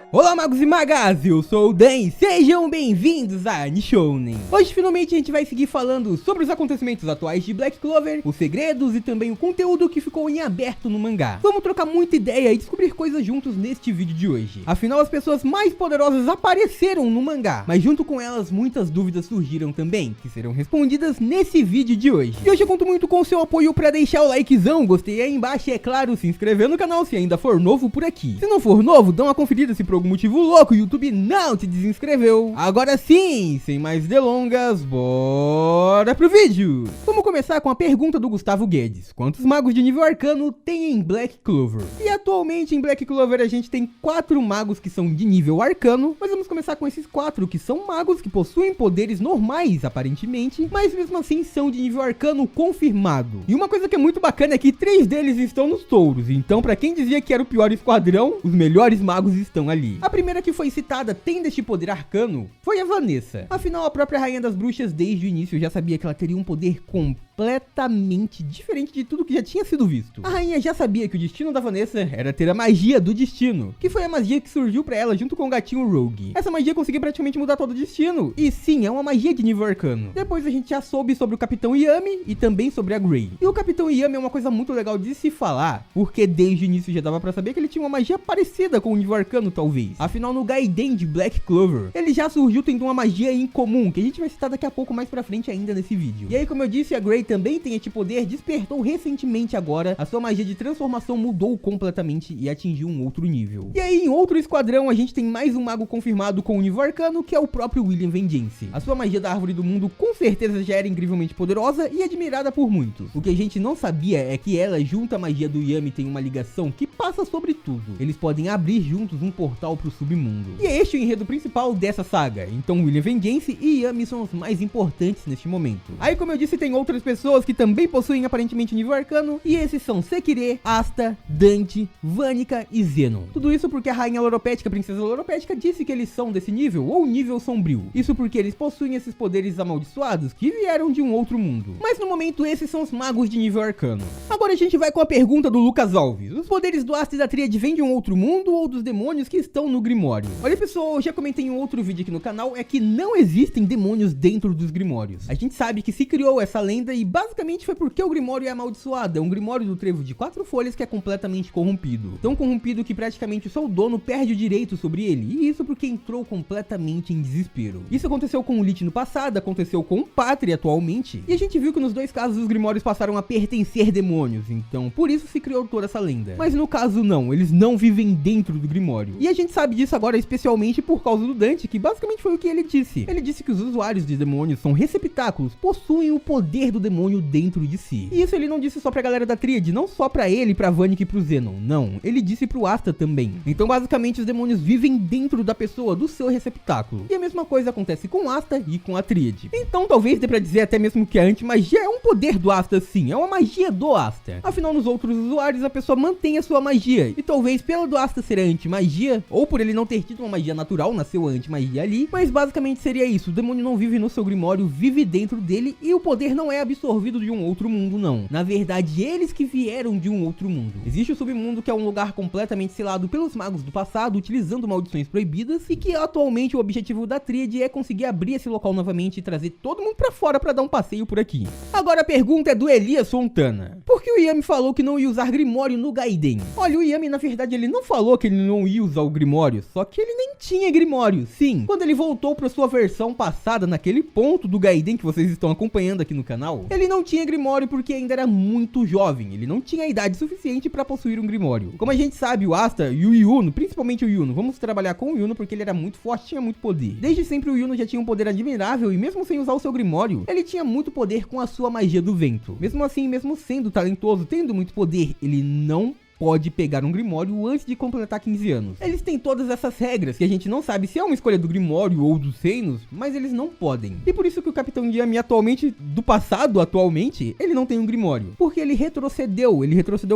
Olá magos e magas, eu sou o Dan e sejam bem-vindos a Nishounen. Hoje finalmente a gente vai seguir falando sobre os acontecimentos atuais de Black Clover, os segredos e também o conteúdo que ficou em aberto no mangá. Vamos trocar muita ideia e descobrir coisas juntos neste vídeo de hoje. Afinal, as pessoas mais poderosas apareceram no mangá, mas junto com elas muitas dúvidas surgiram também, que serão respondidas nesse vídeo de hoje. E hoje eu conto muito com o seu apoio para deixar o likezão, gostei aí embaixo e é claro, se inscrever no canal se ainda for novo por aqui. Se não for novo, dá uma conferida se por algum motivo louco o YouTube não te desinscreveu. Agora sim, sem mais delongas, bora pro vídeo. Vamos começar com a pergunta do Gustavo Guedes: quantos magos de nível arcano tem em Black Clover? E atualmente em Black Clover a gente tem 4 magos que são de nível arcano, mas vamos começar com esses 4 que são magos que possuem poderes normais aparentemente, mas mesmo assim são de nível arcano confirmado. E uma coisa que é muito bacana é que 3 deles estão nos touros, então pra quem dizia que era o pior esquadrão, os melhores magos estão ali. A primeira que foi citada tendo este poder arcano foi a Vanessa. Afinal, a própria Rainha das Bruxas desde o início já sabia que ela teria um poder completamente diferente de tudo que já tinha sido visto. A rainha já sabia que o destino da Vanessa era ter a magia do destino, que foi a magia que surgiu pra ela junto com o gatinho Rogue. Essa magia conseguia praticamente mudar todo o destino, e sim, é uma magia de nível arcano. Depois a gente já soube sobre o Capitão Yami e também sobre a Grey. E o Capitão Yami é uma coisa muito legal de se falar, porque desde o início já dava pra saber que ele tinha uma magia parecida com o nível arcano talvez. Afinal, no Gaiden de Black Clover, ele já surgiu tendo uma magia incomum, que a gente vai citar daqui a pouco mais pra frente ainda nesse vídeo. E aí, como eu disse, a Grey também tem este poder, despertou recentemente agora, a sua magia de transformação mudou completamente e atingiu um outro nível. E aí, em outro esquadrão, a gente tem mais um mago confirmado com o nível arcano, que é o próprio William Vengeance. A sua magia da Árvore do Mundo com certeza já era incrivelmente poderosa e admirada por muitos. O que a gente não sabia é que ela, junto à magia do Yami, tem uma ligação que passa sobre tudo. Eles podem abrir juntos um portal pro submundo. E é este o enredo principal dessa saga. Então William Vengeance e Yami são os mais importantes neste momento. Aí, como eu disse, tem outras pessoas que também possuem aparentemente nível arcano, e esses são Sekirê, Asta, Dante, Vanica e Zenon. Tudo isso porque a rainha Loropética, a princesa Loropética, disse que eles são desse nível, ou nível sombrio. Isso porque eles possuem esses poderes amaldiçoados que vieram de um outro mundo. Mas no momento esses são os magos de nível arcano. Agora a gente vai com a pergunta do Lucas Alves: os poderes do Asta e da Tríade vêm de um outro mundo ou dos demônios que estão no Grimório? Olha pessoal, eu já comentei em um outro vídeo aqui no canal, é que não existem demônios dentro dos Grimórios. A gente sabe que se criou essa lenda e basicamente foi porque o Grimório é amaldiçoado. É um Grimório do Trevo de 4 folhas que é completamente corrompido. Tão corrompido que praticamente só o dono perde o direito sobre ele. E isso porque entrou completamente em desespero. Isso aconteceu com o Lich no passado, aconteceu com o Patri atualmente. E a gente viu que nos dois casos os Grimórios passaram a pertencer demônios. Então por isso se criou toda essa lenda. Mas no caso não, eles não vivem dentro do Grimório. E a gente sabe disso agora especialmente por causa do Dante, que basicamente foi o que ele disse. Ele disse que os usuários de demônios são receptáculos, possuem o poder do demônio dentro de si. E isso ele não disse só pra galera da Tríade, não só pra ele, pra Vanica e pro Zenon, não. Ele disse pro Asta também. Então basicamente os demônios vivem dentro da pessoa, do seu receptáculo. E a mesma coisa acontece com Asta e com a Tríade. Então talvez dê pra dizer até mesmo que a anti-magia é um poder do Asta sim, é uma magia do Asta. Afinal, nos outros usuários a pessoa mantém a sua magia. E talvez pela do Asta ser a anti-magia, ou por ele não ter tido uma magia natural, nasceu a anti-magia ali, mas basicamente seria isso: o demônio não vive no seu Grimório, vive dentro dele, e o poder não é absorvido de um outro mundo não. Na verdade, eles que vieram de um outro mundo. Existe o submundo, que é um lugar completamente selado pelos magos do passado, utilizando maldições proibidas, e que atualmente o objetivo da Tríade é conseguir abrir esse local novamente e trazer todo mundo pra fora pra dar um passeio por aqui. Agora a pergunta é do Elias Fontana: por que o Yami falou que não ia usar Grimório no Gaiden? Olha, o Yami na verdade ele não falou que ele não ia usar o Grimório, só que ele nem tinha Grimório. Sim, quando ele voltou pra sua versão passada, naquele ponto do Gaiden que vocês estão acompanhando aqui no canal, ele não tinha Grimório porque ainda era muito jovem, ele não tinha idade suficiente pra possuir um Grimório. Como a gente sabe, o Asta e o Yuno, principalmente o Yuno, vamos trabalhar com o Yuno porque ele era muito forte, tinha muito poder. Desde sempre o Yuno já tinha um poder admirável e mesmo sem usar o seu Grimório, ele tinha muito poder com a sua magia do vento. Mesmo assim, mesmo sendo talentoso, tendo muito poder, ele não pode pegar um Grimório antes de completar 15 anos. Eles têm todas essas regras que a gente não sabe se é uma escolha do Grimório ou dos reinos, mas eles não podem. E por isso que o Capitão Yami atualmente, do passado atualmente, ele não tem um Grimório. Porque ele retrocedeu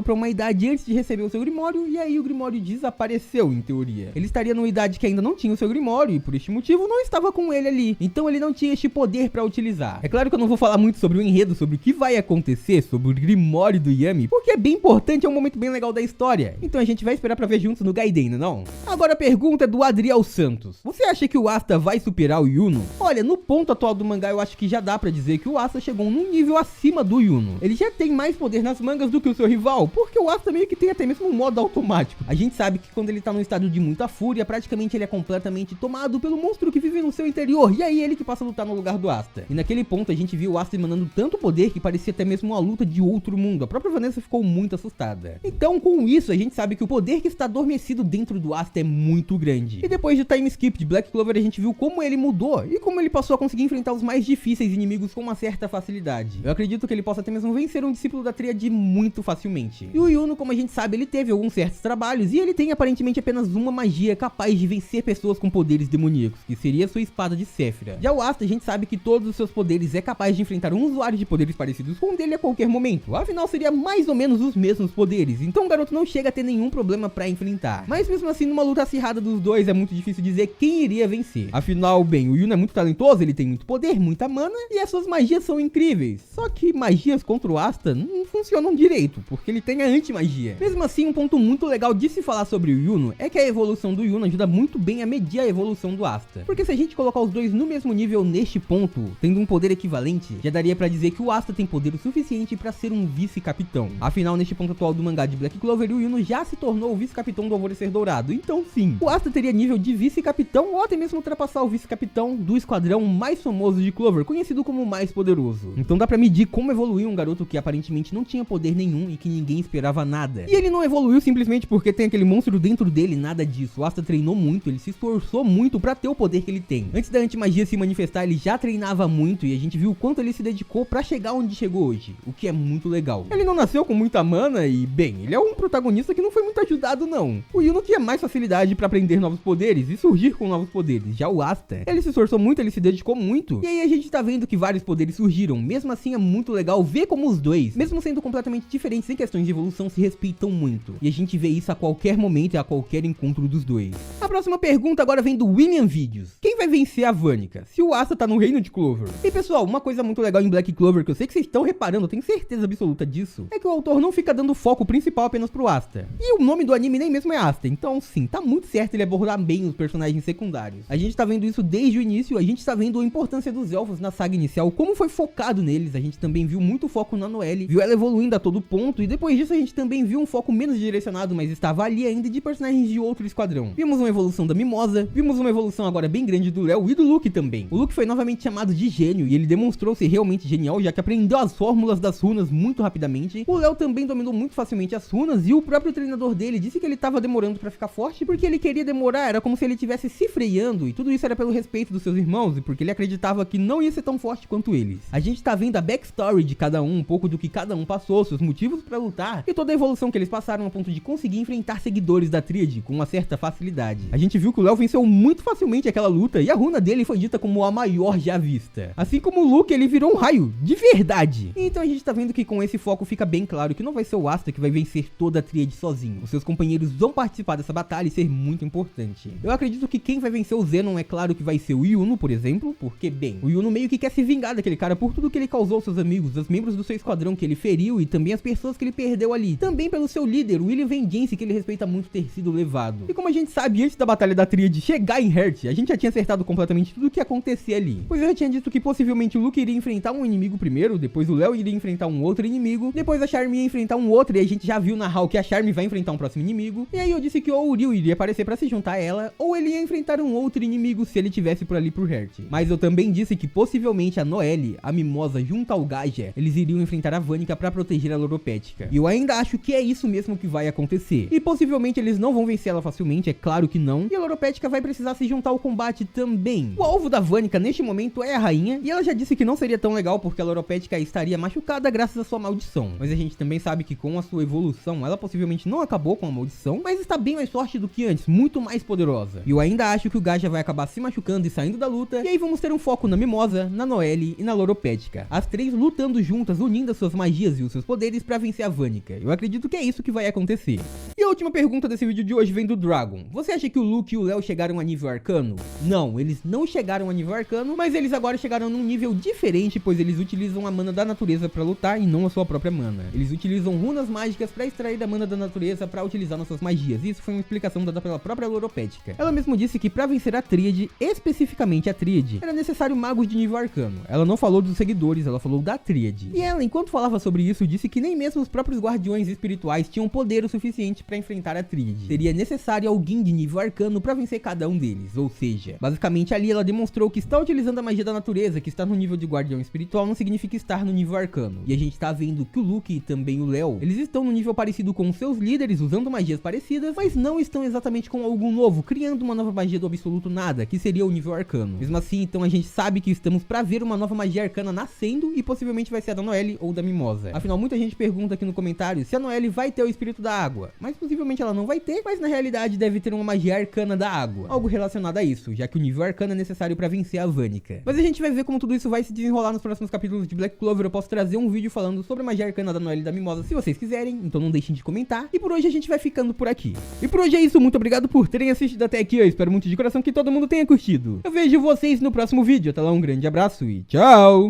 pra uma idade antes de receber o seu Grimório, e aí o Grimório desapareceu, em teoria. Ele estaria numa idade que ainda não tinha o seu Grimório, e por este motivo não estava com ele ali. Então ele não tinha este poder pra utilizar. É claro que eu não vou falar muito sobre o enredo, sobre o que vai acontecer, sobre o Grimório do Yami, porque é bem importante, é um momento bem legal final da história. Então a gente vai esperar pra ver juntos no Gaiden, não? Agora a pergunta é do Adriel Santos. Você acha que o Asta vai superar o Yuno? Olha, no ponto atual do mangá eu acho que já dá pra dizer que o Asta chegou num nível acima do Yuno. Ele já tem mais poder nas mangas do que o seu rival, porque o Asta meio que tem até mesmo um modo automático. A gente sabe que quando ele tá num estado de muita fúria, praticamente ele é completamente tomado pelo monstro que vive no seu interior, e aí ele que passa a lutar no lugar do Asta. E naquele ponto a gente viu o Asta emanando tanto poder que parecia até mesmo uma luta de outro mundo. A própria Vanessa ficou muito assustada. Então com isso a gente sabe que o poder que está adormecido dentro do Asta é muito grande. E depois do time skip de Black Clover a gente viu como ele mudou e como ele passou a conseguir enfrentar os mais difíceis inimigos com uma certa facilidade. Eu acredito que ele possa até mesmo vencer um discípulo da Tríade muito facilmente. E o Yuno, como a gente sabe, ele teve alguns certos trabalhos e ele tem aparentemente apenas uma magia capaz de vencer pessoas com poderes demoníacos, que seria sua espada de Séfira. Já o Asta, a gente sabe que todos os seus poderes é capaz de enfrentar um usuário de poderes parecidos com o dele a qualquer momento. Afinal, seria mais ou menos os mesmos poderes, então o garoto não chega a ter nenhum problema pra enfrentar. Mas mesmo assim, numa luta acirrada dos dois, é muito difícil dizer quem iria vencer. Afinal, bem, o Yuno é muito talentoso, ele tem muito poder, muita mana, e as suas magias são incríveis. Só que magias contra o Asta não funcionam direito, porque ele tem a anti-magia. Mesmo assim, um ponto muito legal de se falar sobre o Yuno é que a evolução do Yuno ajuda muito bem a medir a evolução do Asta. Porque se a gente colocar os dois no mesmo nível neste ponto, tendo um poder equivalente, já daria pra dizer que o Asta tem poder o suficiente pra ser um vice-capitão. Afinal, neste ponto atual do mangá de Black Clover, o Yuno já se tornou o vice-capitão do Alvorecer Dourado. Então sim, o Asta teria nível de vice-capitão ou até mesmo ultrapassar o vice-capitão do esquadrão mais famoso de Clover, conhecido como o mais poderoso. Então dá pra medir como evoluiu um garoto que aparentemente não tinha poder nenhum e que ninguém esperava nada. E ele não evoluiu simplesmente porque tem aquele monstro dentro dele, nada disso. O Asta treinou muito, ele se esforçou muito pra ter o poder que ele tem. Antes da antimagia se manifestar, ele já treinava muito e a gente viu o quanto ele se dedicou pra chegar onde chegou hoje, o que é muito legal. Ele não nasceu com muita mana e, bem, ele é um protagonista que não foi muito ajudado não. O Yuno tinha mais facilidade pra aprender novos poderes e surgir com novos poderes. Já o Asta, ele se esforçou muito, ele se dedicou muito. E aí a gente tá vendo que vários poderes surgiram. Mesmo assim é muito legal ver como os dois, mesmo sendo completamente diferentes em questões de evolução, se respeitam muito. E a gente vê isso a qualquer momento e a qualquer encontro dos dois. A próxima pergunta agora vem do William Videos. Quem vai vencer a Vanica, se o Asta tá no reino de Clover? E pessoal, uma coisa muito legal em Black Clover, que eu sei que vocês estão reparando, eu tenho certeza absoluta disso, é que o autor não fica dando foco principal apenas pro Asta. E o nome do anime nem mesmo é Asta, então sim, tá muito certo ele abordar bem os personagens secundários. A gente tá vendo isso desde o início, a gente tá vendo a importância dos elfos na saga inicial, como foi focado neles. A gente também viu muito foco na Noelle, viu ela evoluindo a todo ponto, e depois disso a gente também viu um foco menos direcionado, mas estava ali ainda, de personagens de outro esquadrão. Vimos uma evolução da Mimosa, vimos uma evolução agora bem grande do Léo e do Luke também. O Luke foi novamente chamado de gênio, e ele demonstrou ser realmente genial, já que aprendeu as fórmulas das runas muito rapidamente. O Léo também dominou muito facilmente as runas, e o próprio treinador dele disse que ele estava demorando pra ficar forte, porque ele queria demorar, era como se ele estivesse se freando, e tudo isso era pelo respeito dos seus irmãos, e porque ele acreditava que não ia ser tão forte quanto eles. A gente tá vendo a backstory de cada um pouco do que cada um passou, seus motivos pra lutar, e toda a evolução que eles passaram a ponto de conseguir enfrentar seguidores da Tríade com uma certa facilidade. A gente viu que o Léo venceu muito facilmente aquela luta, e a runa dele foi dita como a maior já vista. Assim como o Luke, ele virou um raio, de verdade. Então a gente tá vendo que com esse foco fica bem claro que não vai ser o Asta que vai vencer toda a Tríade sozinho. Os seus companheiros vão participar dessa batalha e ser muito importante. Eu acredito que quem vai vencer o Zenon é claro que vai ser o Yuno, por exemplo, porque, bem, o Yuno meio que quer se vingar daquele cara por tudo que ele causou aos seus amigos, os membros do seu esquadrão que ele feriu e também as pessoas que ele perdeu ali. Também pelo seu líder, o William Vengeance, que ele respeita muito ter sido levado. E como a gente sabe, antes da batalha da Tríade chegar em Heart, a gente já tinha acertado completamente tudo o que ia acontecer ali. Pois eu já tinha dito que possivelmente o Luke iria enfrentar um inimigo primeiro, depois o Léo iria enfrentar um outro inimigo, depois a Charme ia enfrentar um outro, e a gente já viu na Hall que a Charme vai enfrentar um próximo inimigo. E aí eu disse que ou o Ryu iria aparecer pra se juntar a ela, ou ele ia enfrentar um outro inimigo se ele tivesse por ali por Heart. Mas eu também disse que possivelmente a Noelle, a Mimosa junto ao Gaja, eles iriam enfrentar a Vanica pra proteger a Loropética. E eu ainda acho que é isso mesmo que vai acontecer. E possivelmente eles não vão vencer ela facilmente, é claro que não. E a Loropética vai precisar se juntar ao combate também. O alvo da Vanica neste momento é a rainha, e ela já disse que não seria tão legal porque a Loropética estaria machucada graças à sua maldição. Mas a gente também sabe que com a sua evolução, ela possivelmente não acabou com a maldição, mas está bem mais forte do que antes, muito mais poderosa. E eu ainda acho que o Gaja vai acabar se machucando e saindo da luta, e aí vamos ter um foco na Mimosa, na Noelle e na Loropética. As três lutando juntas, unindo as suas magias e os seus poderes pra vencer a Vanica. Eu acredito que é isso que vai acontecer. E a última pergunta desse vídeo de hoje vem do Dragon. Você acha que o Luke e o Léo chegaram a nível arcano? Não. não, eles não chegaram a nível arcano, mas eles agora chegaram num nível diferente, pois eles utilizam a mana da natureza pra lutar e não a sua própria mana. Eles utilizam runas mágicas pra extrair da mana da natureza pra utilizar nas suas magias. Isso foi uma explicação dada pela própria Loropédica. Ela mesmo disse que pra vencer a Tríade, especificamente a Tríade, era necessário magos de nível arcano. Ela não falou dos seguidores, ela falou da Tríade. E ela, enquanto falava sobre isso, disse que nem mesmo os próprios guardiões espirituais tinham poder o suficiente pra enfrentar a Tríade. Seria necessário alguém de nível arcano pra vencer cada um deles. Ou seja, basicamente ali ela demonstrou que estar utilizando a magia da natureza, que está no nível de guardião espiritual, não significa estar no nível arcano. E a gente tá vendo que o Luke e também o Léo, eles estão no nível parecido com os seus líderes, usando magias parecidas, mas não estão exatamente com algo novo, criando uma nova magia do absoluto nada, que seria o nível arcano. Mesmo assim, então a gente sabe que estamos pra ver uma nova magia arcana nascendo e possivelmente vai ser a da Noelle ou da Mimosa. Afinal, muita gente pergunta aqui no comentário se a Noelle vai ter o espírito da água, mas possivelmente ela não vai ter, mas na realidade deve ter uma magia arcana da água, algo relacionado a isso, já que o nível arcano é necessário pra vencer a Vanica. Mas a gente vai ver como tudo isso vai se desenrolar nos próximos capítulos de Black Clover. Eu posso trazer um vídeo falando sobre a magia arcana da Noelle e da Mimosa se vocês quiserem, então não deixem de comentar. E por hoje a gente vai ficando por aqui. E por hoje é isso, muito obrigado por terem assistido até aqui, eu espero muito de coração que todo mundo tenha curtido. Eu vejo vocês no próximo vídeo, até lá, um grande abraço e tchau!